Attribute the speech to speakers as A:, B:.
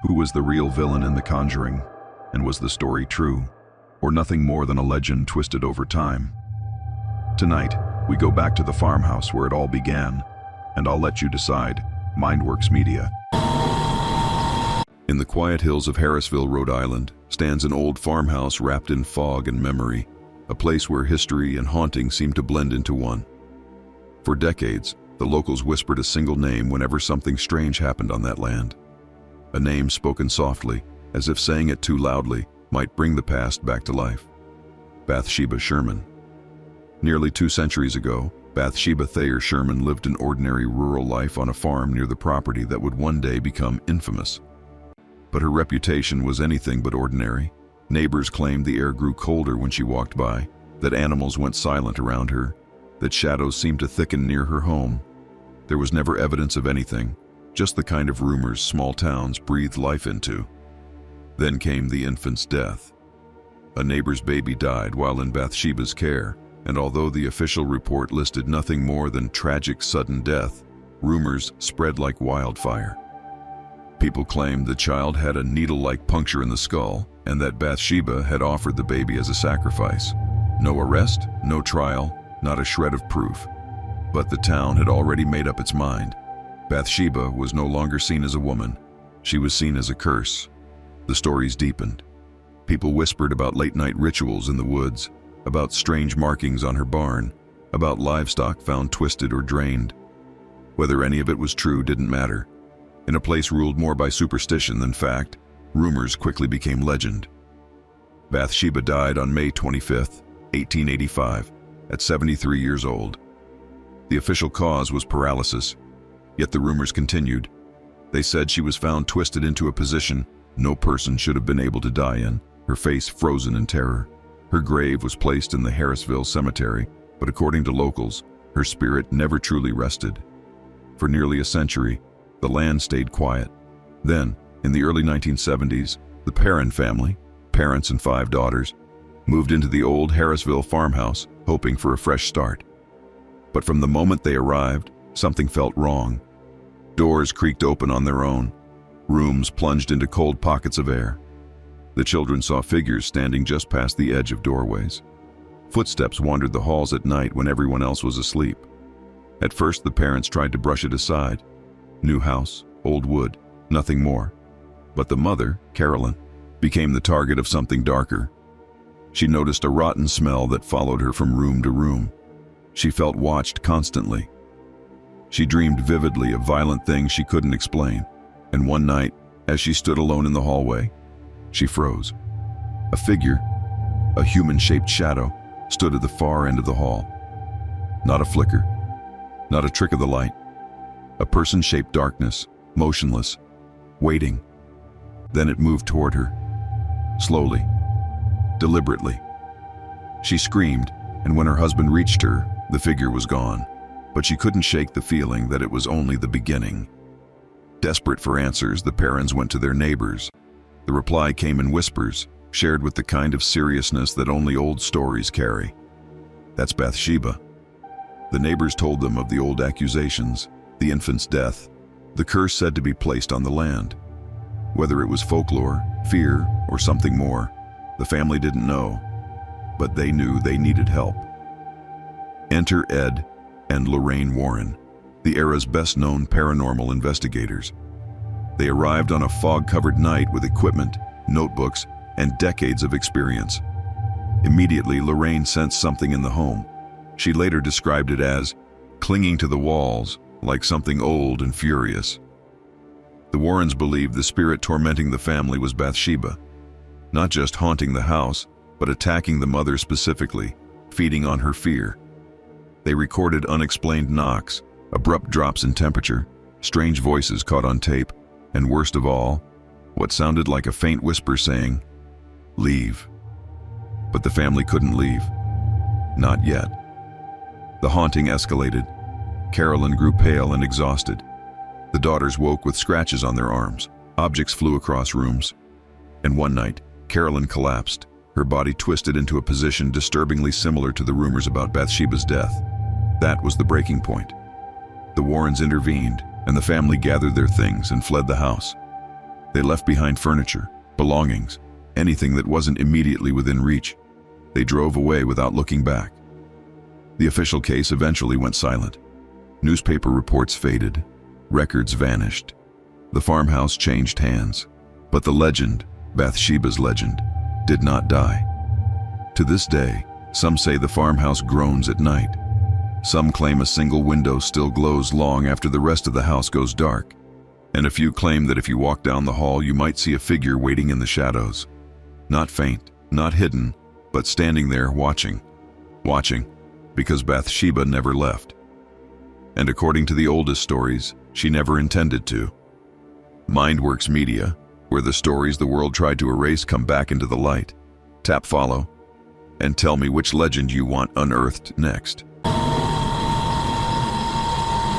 A: Who was the real villain in The Conjuring? And was the story true? Or nothing more than a legend twisted over time? Tonight, we go back to the farmhouse where it all began, and I'll let you decide. Mindworks Media. In the quiet hills of Harrisville, Rhode Island, stands an old farmhouse wrapped in fog and memory, a place where history and haunting seem to blend into one. For decades, the locals whispered a single name whenever something strange happened on that land. A name spoken softly, as if saying it too loudly might bring the past back to life. Bathsheba Sherman. Nearly 2 centuries ago, Bathsheba Thayer Sherman lived an ordinary rural life on a farm near the property that would one day become infamous. But her reputation was anything but ordinary. Neighbors claimed the air grew colder when she walked by, that animals went silent around her, that shadows seemed to thicken near her home. There was never evidence of anything, just the kind of rumors small towns breathed life into. Then came the infant's death. A neighbor's baby died while in Bathsheba's care, and although the official report listed nothing more than tragic sudden death, rumors spread like wildfire. People claimed the child had a needle-like puncture in the skull, and that Bathsheba had offered the baby as a sacrifice. No arrest, no trial, not a shred of proof. But the town had already made up its mind. Bathsheba was no longer seen as a woman. She was seen as a curse. The stories deepened. People whispered about late-night rituals in the woods, about strange markings on her barn, about livestock found twisted or drained. Whether any of it was true didn't matter. In a place ruled more by superstition than fact, rumors quickly became legend. Bathsheba died on May 25, 1885, at 73 years old. The official cause was paralysis, yet the rumors continued. They said she was found twisted into a position no person should have been able to die in, her face frozen in terror. Her grave was placed in the Harrisville cemetery, but according to locals, her spirit never truly rested. For nearly a century, the land stayed quiet. Then, in the early 1970s, the Perron family, parents and 5 daughters, moved into the old Harrisville farmhouse, hoping for a fresh start. But from the moment they arrived, something felt wrong. Doors creaked open on their own. Rooms plunged into cold pockets of air. The children saw figures standing just past the edge of doorways. Footsteps wandered the halls at night when everyone else was asleep. At first, the parents tried to brush it aside. New house, old wood, nothing more. But the mother, Carolyn, became the target of something darker. She noticed a rotten smell that followed her from room to room. She felt watched constantly. She dreamed vividly of violent things she couldn't explain, and one night, as she stood alone in the hallway, she froze. A figure, a human-shaped shadow, stood at the far end of the hall. Not a flicker, not a trick of the light. A person-shaped darkness, motionless, waiting. Then it moved toward her, slowly, deliberately. She screamed, and when her husband reached her, the figure was gone. But she couldn't shake the feeling that it was only the beginning. Desperate for answers, the parents went to their neighbors. The reply came in whispers, shared with the kind of seriousness that only old stories carry. That's Bathsheba. The neighbors told them of the old accusations, the infant's death, the curse said to be placed on the land. Whether it was folklore, fear, or something more, the family didn't know, but they knew they needed help. Enter Ed and Lorraine Warren, the era's best-known paranormal investigators. They arrived on a fog-covered night with equipment, notebooks, and decades of experience. Immediately, Lorraine sensed something in the home. She later described it as clinging to the walls, like something old and furious. The Warrens believed the spirit tormenting the family was Bathsheba, not just haunting the house, but attacking the mother specifically, feeding on her fear. They recorded unexplained knocks, abrupt drops in temperature, strange voices caught on tape, and worst of all, what sounded like a faint whisper saying, "Leave." But the family couldn't leave. Not yet. The haunting escalated. Carolyn grew pale and exhausted. The daughters woke with scratches on their arms. Objects flew across rooms. And one night, Carolyn collapsed, her body twisted into a position disturbingly similar to the rumors about Bathsheba's death. That was the breaking point. The Warrens intervened, and the family gathered their things and fled the house. They left behind furniture, belongings, anything that wasn't immediately within reach. They drove away without looking back. The official case eventually went silent. Newspaper reports faded. Records vanished. The farmhouse changed hands. But the legend, Bathsheba's legend, did not die. To this day, some say the farmhouse groans at night. Some claim a single window still glows long after the rest of the house goes dark. And a few claim that if you walk down the hall, you might see a figure waiting in the shadows. Not faint, not hidden, but standing there watching. Watching, because Bathsheba never left. And according to the oldest stories, she never intended to. Mindworks Media, where the stories the world tried to erase come back into the light. Tap follow, and tell me which legend you want unearthed next.